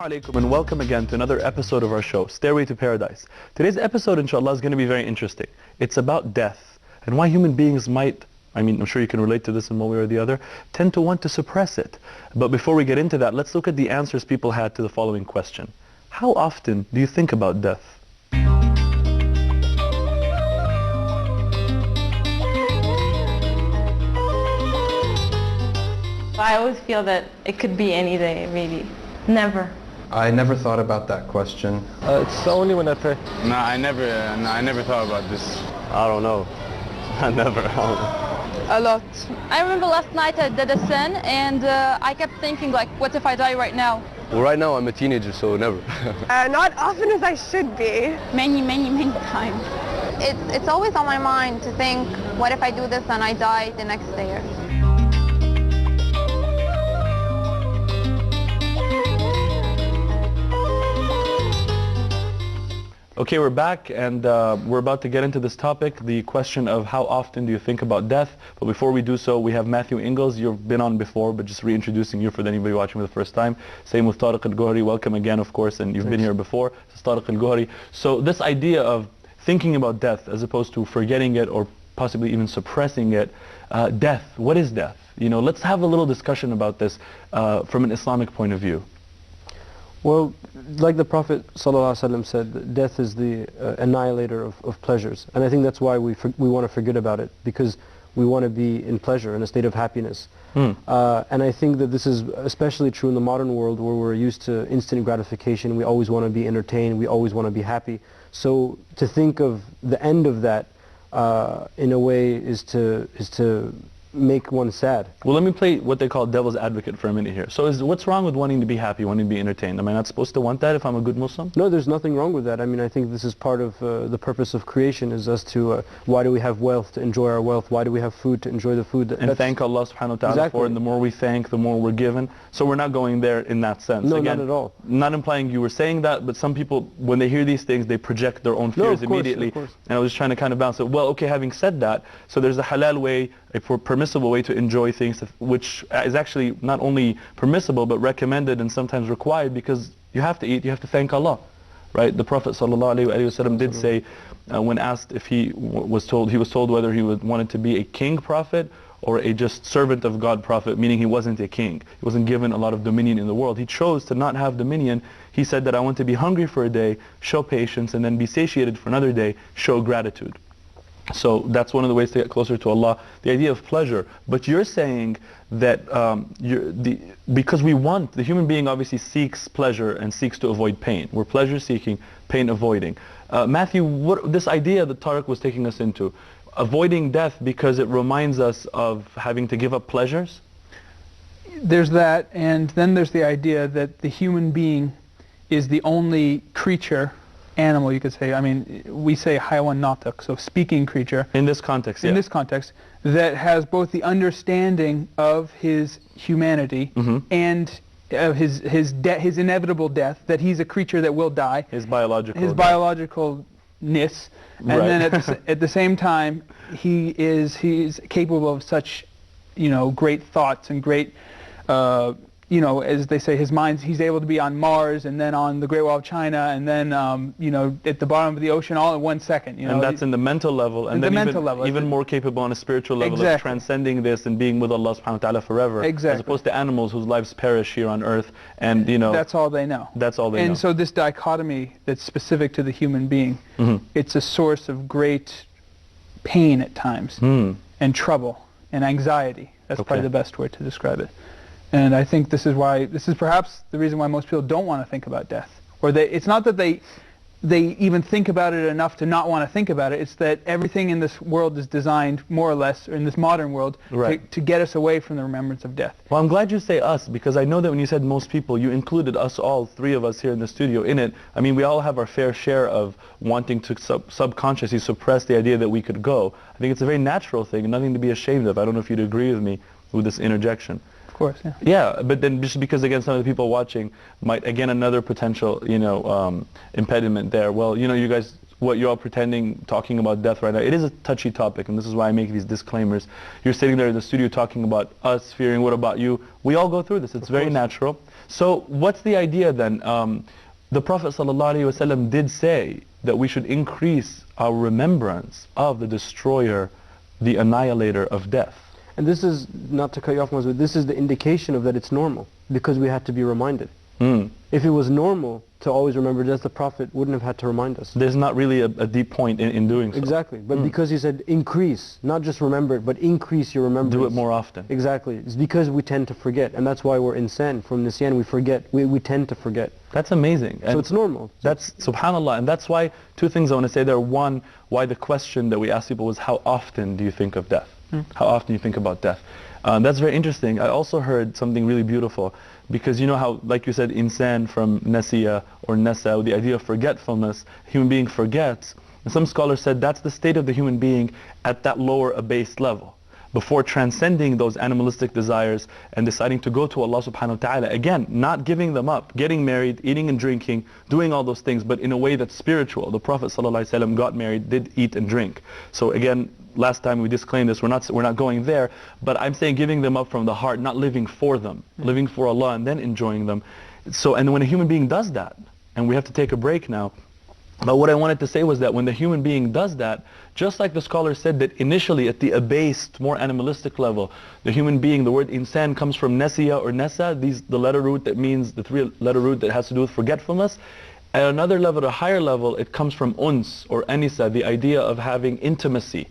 Alaikum and welcome again to another episode of our show, Stairway to Paradise. Today's episode, inshallah, is going to be very interesting. It's about death and why human beings might, I'm sure you can relate to this in one way or the other, tend to want to suppress it. But before we get into that, let's look at the answers people had to the following question. How often do you think about death? I always feel that it could be any day, really. Never. I never thought about that question. It's only when I pray. No, I never thought about this. I don't know. I never. A lot. I remember last night I did a sin and I kept thinking like, what if I die right now? Well, right now I'm a teenager, so never. Not often as I should be. Many times. It's always on my mind to think, what if I do this and I die the next day? Okay, we're back and we're about to get into this topic, the question of how often do you think about death. But before we do so, we have Matthew Ingalls. You've been on before, but just reintroducing you for anybody watching for the first time. Same with Tariq Al-Gohari. Welcome again, of course, and you've been here before. This is Tariq Al-Gohari. So this idea of thinking about death as opposed to forgetting it or possibly even suppressing it, death, what is death? You know, let's have a little discussion about this from an Islamic point of view. Well, like the Prophet ﷺ said, death is the annihilator of pleasures. And I think that's why we want to forget about it, because we want to be in pleasure, in a state of happiness. And I think that this is especially true in the modern world where we're used to instant gratification. We always want to be entertained. We always want to be happy. So to think of the end of that in a way is to make one sad. Well, let me play what they call devil's advocate for a minute here. So what's wrong with wanting to be happy, wanting to be entertained? Am I not supposed to want that if I'm a good Muslim? No, there's nothing wrong with that. I mean, I think this is part of the purpose of creation, is as to why do we have wealth, to enjoy our wealth? Why do we have food, to enjoy the food? And thank Allah subhanahu wa ta'ala for it. And the more we thank, the more we're given. So we're not going there in that sense. No, Again, not at all. Not implying you were saying that, but some people, when they hear these things, they project their own fears immediately. Of course. And I was just trying to kind of balance it. Well, okay, having said that, so there's a halal way, a permissible way to enjoy things, which is actually not only permissible but recommended and sometimes required, because you have to eat, you have to thank Allah, right? The Prophet ﷺ did say, when asked if he was told whether he wanted to be a king prophet or a just servant of God prophet, meaning he wasn't a king. He wasn't given a lot of dominion in the world. He chose to not have dominion. He said that I want to be hungry for a day, show patience, and then be satiated for another day, show gratitude. So that's one of the ways to get closer to Allah, the idea of pleasure. But you're saying that because the human being obviously seeks pleasure and seeks to avoid pain. We're pleasure seeking, pain avoiding. Matthew, this idea that Tariq was taking us into, avoiding death because it reminds us of having to give up pleasures? There's that, and then there's the idea that the human being is the only creature, animal, you could say, I mean, we say hayawan natiq, so speaking creature. In this context, In this context, that has both the understanding of his humanity and his inevitable death, that he's a creature that will die. His biological biologicalness, and then at the same time, he's capable of such, great thoughts and great, as they say, he's able to be on Mars and then on the Great Wall of China and then, at the bottom of the ocean all in 1 second. And that's in the mental level, and then even more capable on a spiritual level of transcending this and being with Allah subhanahu wa ta'ala forever. Exactly. As opposed to animals whose lives perish here on earth, and that's all they know. That's all they know. And so this dichotomy that's specific to the human being, it's a source of great pain at times, and trouble, and anxiety. That's probably the best word to describe it. And I think this is perhaps the reason why most people don't want to think about death. Or it's not that they even think about it enough to not want to think about it. It's that everything in this world is designed, more or less, or in this modern world, to get us away from the remembrance of death. Well, I'm glad you say us, because I know that when you said most people, you included us all, three of us here in the studio, in it. I mean, we all have our fair share of wanting to subconsciously suppress the idea that we could go. I think it's a very natural thing, and nothing to be ashamed of. I don't know if you'd agree with me with this interjection. Of course, yeah. Yeah, but then just because, again, some of the people watching might, again, another potential, impediment there. Well, you guys what you're all pretending, talking about death right now. It is a touchy topic, and this is why I make these disclaimers. You're sitting there in the studio talking about us fearing, what about you? We all go through this. It's very natural. So what's the idea then? The Prophet ﷺ did say that we should increase our remembrance of the destroyer, the annihilator of death. And this is, not to cut you off, Masoud, this is the indication of that it's normal, because we had to be reminded. If it was normal to always remember death, the Prophet wouldn't have had to remind us. There's not really a deep point in doing so. Exactly, but because he said increase, not just remember it, but increase your remembrance. Do it more often. Exactly. It's because we tend to forget, and that's why we're insan. From nisyan, we forget. We tend to forget. That's amazing. So it's normal. That's, subhanAllah, and that's why two things I want to say there. One, why the question that we asked people was, how often do you think of death? How often do you think about death? That's very interesting. I also heard something really beautiful, because you know how, like you said, insan from nasiya or nasa, the idea of forgetfulness, human being forgets. And some scholars said that's the state of the human being at that lower abased level, before transcending those animalistic desires and deciding to go to Allah subhanahu wa ta'ala. Again, not giving them up, getting married, eating and drinking, doing all those things, but in a way that's spiritual. The Prophet ﷺ got married, did eat and drink. So again, last time we disclaimed this, we're not going there, but I'm saying giving them up from the heart, not living for them, living for Allah and then enjoying them. So, and when a human being does that, and we have to take a break now, but what I wanted to say was that when the human being does that, just like the scholar said that initially at the abased, more animalistic level, the human being, the word insan comes from nasiya or nasa, the letter root that means, the three-letter root that has to do with forgetfulness. At another level, a higher level, it comes from uns or anisa, the idea of having intimacy.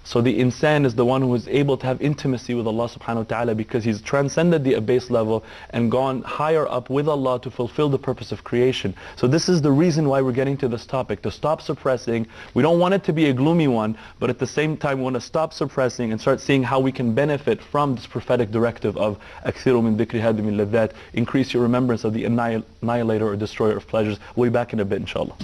So the insan is the one who is able to have intimacy with Allah subhanahu wa ta'ala, because he's transcended the abased level and gone higher up with Allah to fulfill the purpose of creation. So this is the reason why we're getting to this topic, to stop suppressing. We don't want it to be a gloomy one, but at the same time we want to stop suppressing and start seeing how we can benefit from this prophetic directive of أَكْثِرُوا مِن ذِكْرِ هَادِمِ اللَّذَّاتِ, increase your remembrance of the annihilator or destroyer of pleasures. We'll be back in a bit, inshallah.